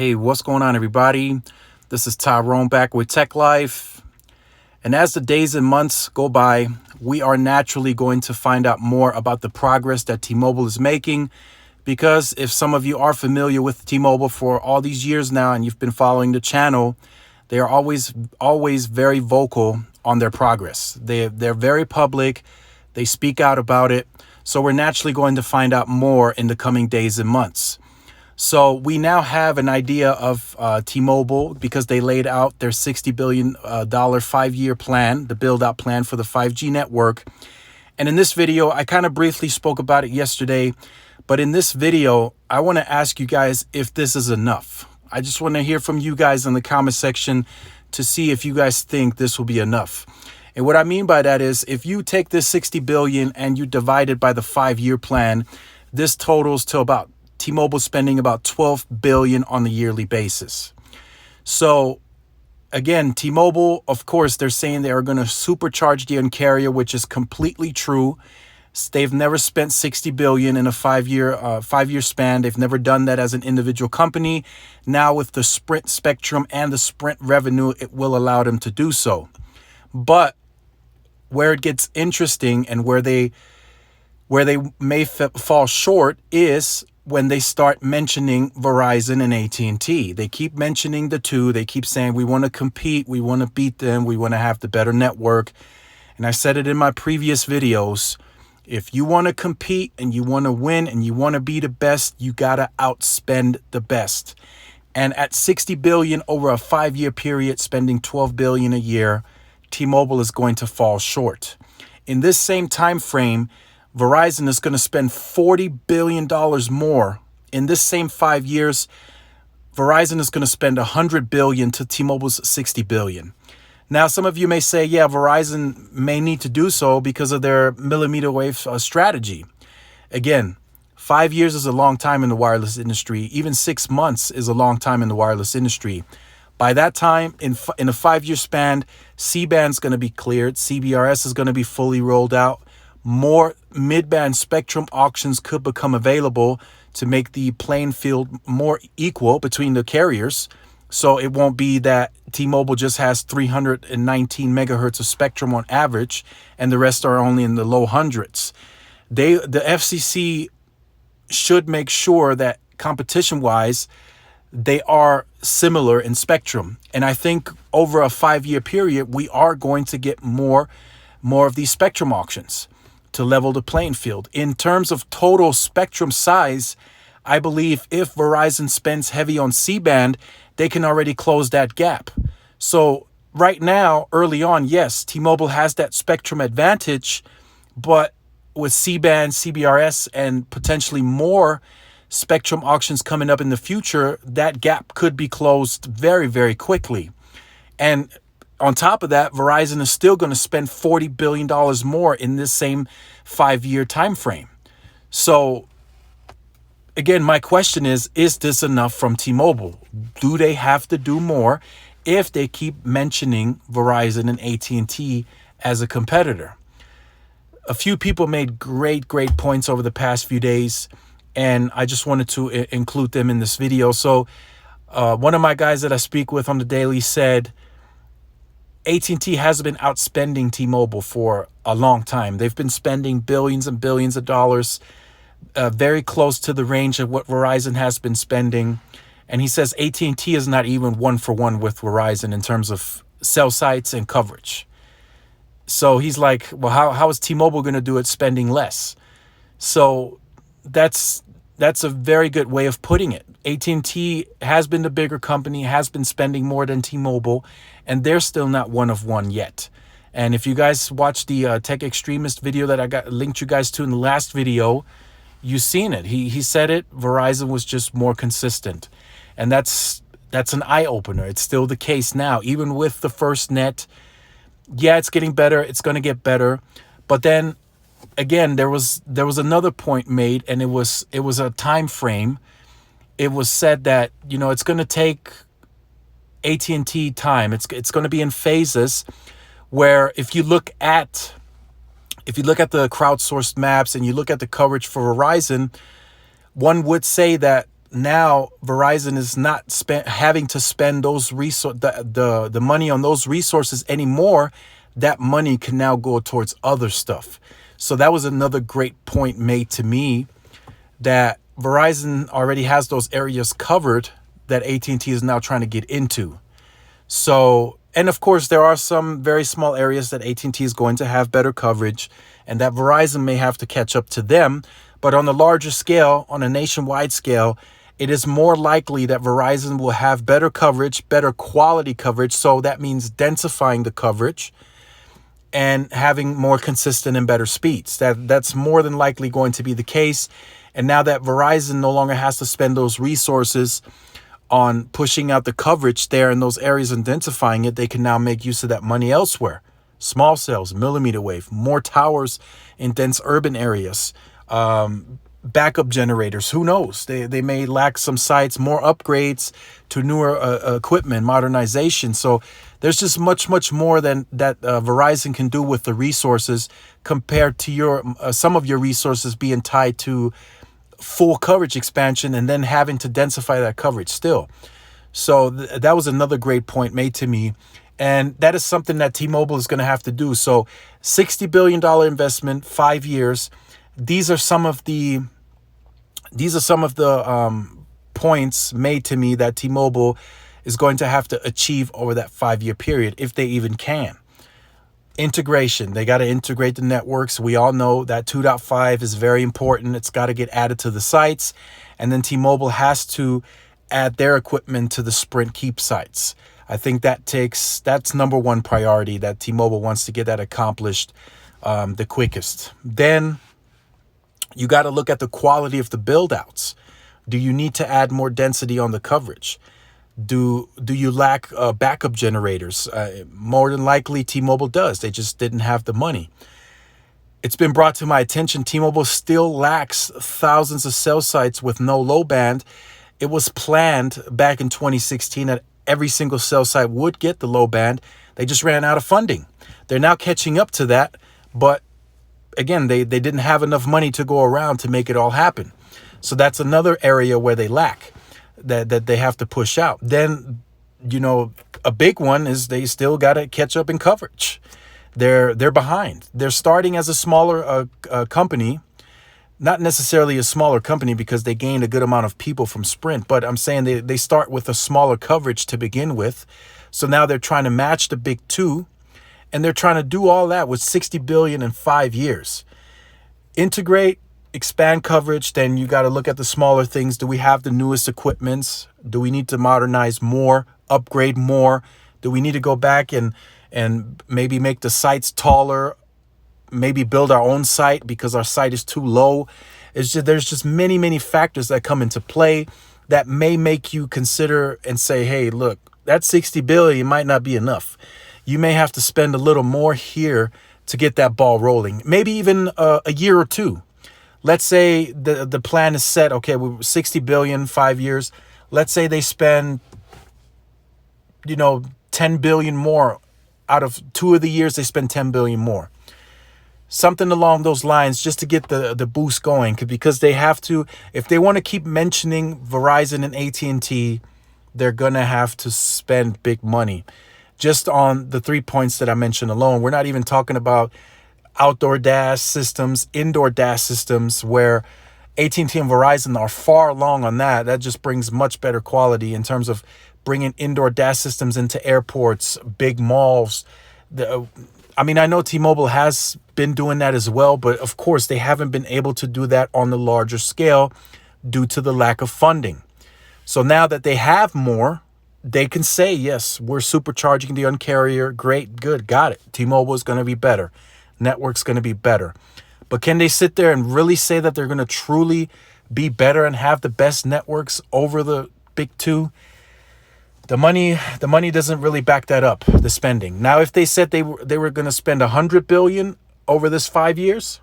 Hey, what's going on, everybody? This is Tyrone back with Tech Life. And as the days and months go by, we are naturally going to find out more about the progress that T-Mobile is making. Because if some of you are familiar with T-Mobile for all these years now and you've been following the channel, they are always very vocal on their progress. They're very public. They speak out about it. So we're naturally going to find out more in the coming days and months. So we now have an idea of T-Mobile because they laid out their $60 billion 5-year plan, the build-out plan for the 5G network. And in this video, I kind of briefly spoke about it yesterday. But in this video, I want to ask you guys if this is enough. I just want to hear from you guys in the comment section to see if you guys think this will be enough. And what I mean by that is if you take this $60 billion and you divide it by the 5-year plan, this totals to about T-Mobile spending about $12 billion on the yearly basis. So again, T-Mobile, of course, they're saying they are going to supercharge the Un-carrier, which is completely true. They've never spent $60 billion in a five-year span. They've never done that as an individual company. Now with the Sprint spectrum and the Sprint revenue, it will allow them to do so. But where it gets interesting and where they may fall short is when they start mentioning Verizon and AT&T. They keep mentioning the two. They keep saying, we want to compete. We want to beat them. We want to have the better network. And I said it in my previous videos. If you want to compete and you want to win and you want to be the best, you got to outspend the best. And at $60 billion over a 5-year period, spending $12 billion a year, T-Mobile is going to fall short. In this same time frame, Verizon is going to spend $40 billion more. In this same 5 years, Verizon is going to spend $100 billion to T-Mobile's $60 billion. Now, some of you may say, yeah, Verizon may need to do so because of their millimeter wave strategy. Again, 5 years is a long time in the wireless industry. Even 6 months is a long time in the wireless industry. By that time, in a 5-year span, C-band's going to be cleared. CBRS is going to be fully rolled out. More mid-band spectrum auctions could become available to make the playing field more equal between the carriers. So it won't be that T-Mobile just has 319 megahertz of spectrum on average, and the rest are only in the low hundreds. The FCC should make sure that competition-wise, they are similar in spectrum. And I think over a 5-year period, we are going to get more of these spectrum auctions to level the playing field. In terms of total spectrum size, I believe if Verizon spends heavy on C-band, they can already close that gap. So right now, early on, yes, T-Mobile has that spectrum advantage, but with C-band, CBRS, and potentially more spectrum auctions coming up in the future, that gap could be closed very, very quickly. And on top of that, Verizon is still going to spend $40 billion more in this same 5-year time frame. So again, my question is this enough from T-Mobile? Do they have to do more if they keep mentioning Verizon and AT&T as a competitor? A few people made great points over the past few days, and I just wanted to include them in this video. So one of my guys that I speak with on the daily said, AT&T has been outspending T-Mobile for a long time. They've been spending billions and billions of dollars, very close to the range of what Verizon has been spending. And he says AT&T is not even 1-for-1 with Verizon in terms of cell sites and coverage. So he's like, well, how is T-Mobile going to do it spending less? So that's a very good way of putting it. AT&T has been the bigger company, has been spending more than T-Mobile, and they're still not 1-of-1 yet. And if you guys watched the Tech Extremist video that I linked you guys to in the last video, you've seen it. He said it. Verizon was just more consistent. And that's an eye-opener. It's still the case now. Even with the FirstNet, yeah, it's getting better. It's going to get better. But then again, there was another point made, and it was a time frame. It was said that, it's going to take AT&T time. It's going to be in phases where if you look at the crowdsourced maps and you look at the coverage for Verizon, one would say that now Verizon is not having to spend those the money on those resources anymore. That money can now go towards other stuff. So that was another great point made to me, that Verizon already has those areas covered that AT&T is now trying to get into. So, and of course, there are some very small areas that AT&T is going to have better coverage, and that Verizon may have to catch up to them. But on a larger scale, on a nationwide scale, it is more likely that Verizon will have better coverage, better quality coverage. So that means densifying the coverage and having more consistent and better speeds. That's more than likely going to be the case. And now that Verizon no longer has to spend those resources on pushing out the coverage there in those areas and densifying it, they can now make use of that money elsewhere. Small cells, millimeter wave, more towers in dense urban areas, backup generators. Who knows? They may lack some sites, more upgrades to newer equipment, modernization. So there's just much more than that Verizon can do with the resources, compared to your some of your resources being tied to full coverage expansion and then having to densify that coverage still. So that was another great point made to me. And that is something that T-Mobile is going to have to do. So $60 billion investment, 5 years. These are some of the points made to me that T-Mobile is going to have to achieve over that 5-year period, if they even can. Integration. They got to integrate the networks. We all know that 2.5 is very important. It's got to get added to the sites. And then T-Mobile has to add their equipment to the Sprint Keep sites. I think that's number one priority, that T-Mobile wants to get that accomplished the quickest. Then you got to look at the quality of the build outs. Do you need to add more density on the coverage? Do you lack backup generators? More than likely, T-Mobile does. They just didn't have the money. It's been brought to my attention, T-Mobile still lacks thousands of cell sites with no low band. It was planned back in 2016 that every single cell site would get the low band. They just ran out of funding. They're now catching up to that, but again, they didn't have enough money to go around to make it all happen. So that's another area where they lack, that they have to push out. Then, a big one is they still got to catch up in coverage. They're behind. They're starting as a smaller company, not necessarily a smaller company because they gained a good amount of people from Sprint, but I'm saying they start with a smaller coverage to begin with. So now they're trying to match the big two, and they're trying to do all that with $60 billion in 5 years. Integrate, expand coverage, then you got to look at the smaller things. Do we have the newest equipments? Do we need to modernize more, upgrade more? Do we need to go back and maybe make the sites taller, maybe build our own site because our site is too low? There's just many factors that come into play that may make you consider and say, hey, look, that $60 billion might not be enough. You may have to spend a little more here to get that ball rolling, maybe even a year or two. Let's say the plan is set, okay, we're $60 billion, 5 years. Let's say they spend, $10 billion more. Out of 2 of the years, they spend $10 billion more. Something along those lines, just to get the boost going, because they have to, if they want to keep mentioning Verizon and AT&T, they're going to have to spend big money. Just on the 3 points that I mentioned alone, we're not even talking about outdoor DAS systems, indoor DAS systems, where AT&T and Verizon are far along on that. That just brings much better quality in terms of bringing indoor DAS systems into airports, big malls. I know T-Mobile has been doing that as well, but of course they haven't been able to do that on the larger scale due to the lack of funding. So now that they have more, they can say, yes, we're supercharging the Un-carrier. Great, good, got it. T-Mobile is going to be better. Network's going to be better. But can they sit there and really say that they're going to truly be better and have the best networks over the big two? The money doesn't really back that up, the spending. Now, if they said they were going to spend $100 billion over this 5 years,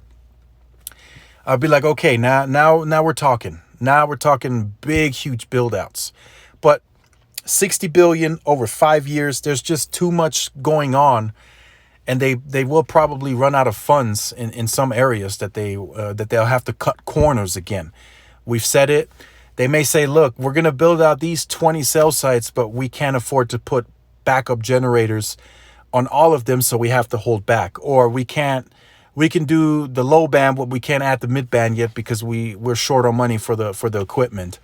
I'd be like, okay, now we're talking. Now we're talking big, huge build outs. But $60 billion over 5 years, there's just too much going on. And they will probably run out of funds in some areas that they'll have to cut corners again. We've said it. They may say, look, we're going to build out these 20 cell sites, but we can't afford to put backup generators on all of them, so we have to hold back. Or we can do the low band, but we can't add the mid band yet because we're short on money for the equipment.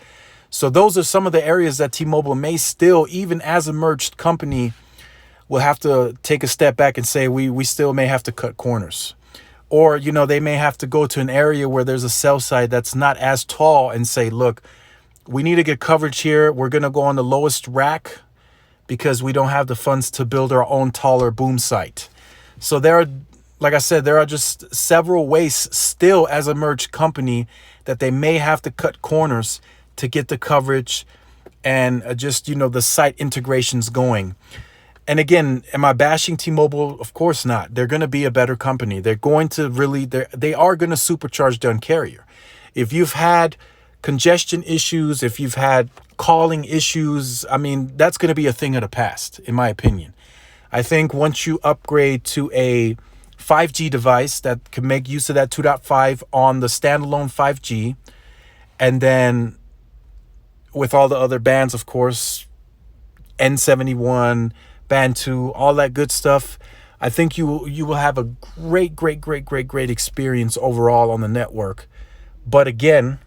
So those are some of the areas that T-Mobile may still, even as a merged company, will have to take a step back and say we still may have to cut corners. Or, they may have to go to an area where there's a cell site that's not as tall and say, look, we need to get coverage here. We're going to go on the lowest rack because we don't have the funds to build our own taller boom site. So like I said, there are just several ways still as a merged company that they may have to cut corners to get the coverage and just, the site integrations going. And again, am I bashing T-Mobile? Of course not. They're going to be a better company. They're going to they are going to supercharge their Un-carrier. If you've had congestion issues, if you've had calling issues, that's going to be a thing of the past, in my opinion. I think once you upgrade to a 5G device that can make use of that 2.5 on the standalone 5G, and then with all the other bands, of course, N71, Band 2, all that good stuff, I think you will have a great experience overall on the network. But again,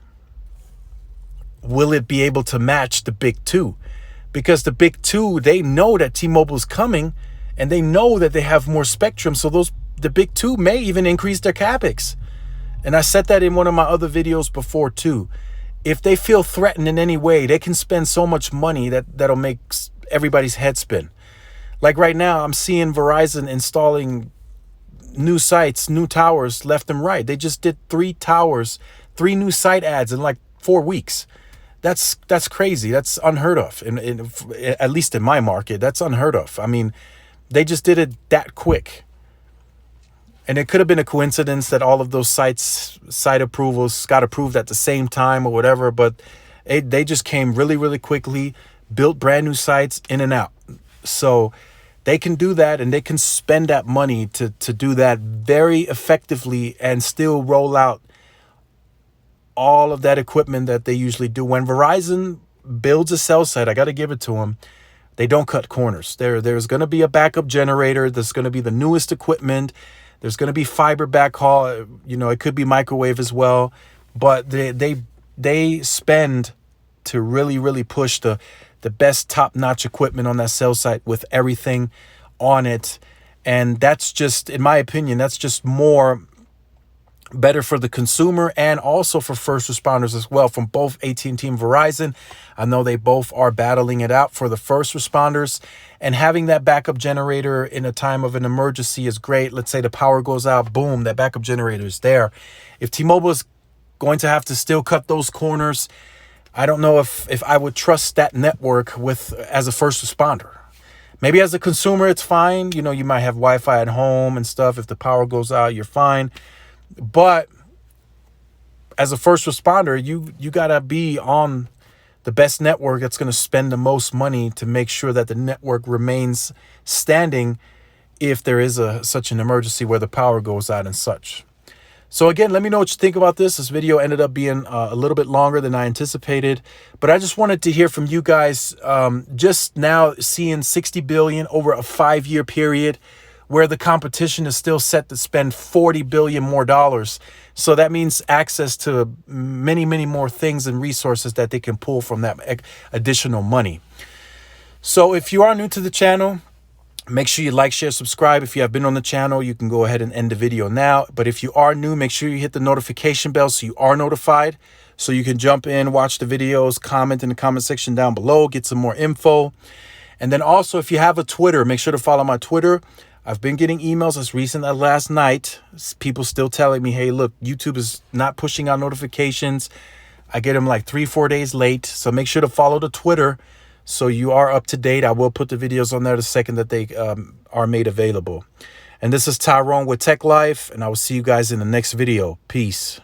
will it be able to match the big two? Because the big two, they know that T-Mobile is coming and they know that they have more spectrum. So the big two may even increase their capex. And I said that in one of my other videos before too. If they feel threatened in any way, they can spend so much money that'll make everybody's head spin. Like right now, I'm seeing Verizon installing new sites, new towers left and right. They just did 3 new site ads in like 4 weeks. That's crazy. That's unheard of. At least in my market, that's unheard of. They just did it that quick. And it could have been a coincidence that all of those site approvals got approved at the same time or whatever, but they just came really quickly, built brand new sites in and out. So they can do that, and they can spend that money to do that very effectively and still roll out all of that equipment that they usually do. When Verizon builds a cell site, I got to give it to them. They don't cut corners. There's going to be a backup generator. There's going to be the newest equipment. There's going to be fiber backhaul. It could be microwave as well. But they spend to really push the best top-notch equipment on that cell site with everything on it. And that's just, in my opinion, that's just more better for the consumer and also for first responders as well, from both AT&T and Verizon. I know they both are battling it out for the first responders, and having that backup generator in a time of an emergency is great. Let's say the power goes out, boom, that backup generator is there. If T-Mobile is going to have to still cut those corners, I don't know if I would trust that network as a first responder. Maybe as a consumer, it's fine. You might have Wi-Fi at home and stuff. If the power goes out, you're fine. But as a first responder, you got to be on the best network that's going to spend the most money to make sure that the network remains standing if there is such an emergency where the power goes out and such. So again, let me know what you think about this. This video ended up being a little bit longer than I anticipated, but I just wanted to hear from you guys. Just now seeing $60 billion over a 5-year period, where the competition is still set to spend $40 billion more dollars. So that means access to many more things and resources that they can pull from that additional money. So if you are new to the channel, make sure you like, share, subscribe. If you have been on the channel, you can go ahead and end the video now. But if you are new, make sure you hit the notification bell so you are notified, so you can jump in, watch the videos, comment in the comment section down below, get some more info. And then also, if you have a Twitter, make sure to follow my Twitter. I've been getting emails as recent as last night. People still telling me, hey, look, YouTube is not pushing out notifications. I get them like 3-4 days late. So make sure to follow the Twitter so you are up to date. I will put the videos on there the second that they are made available. And this is Tyrone with Tech Life, and I will see you guys in the next video. Peace.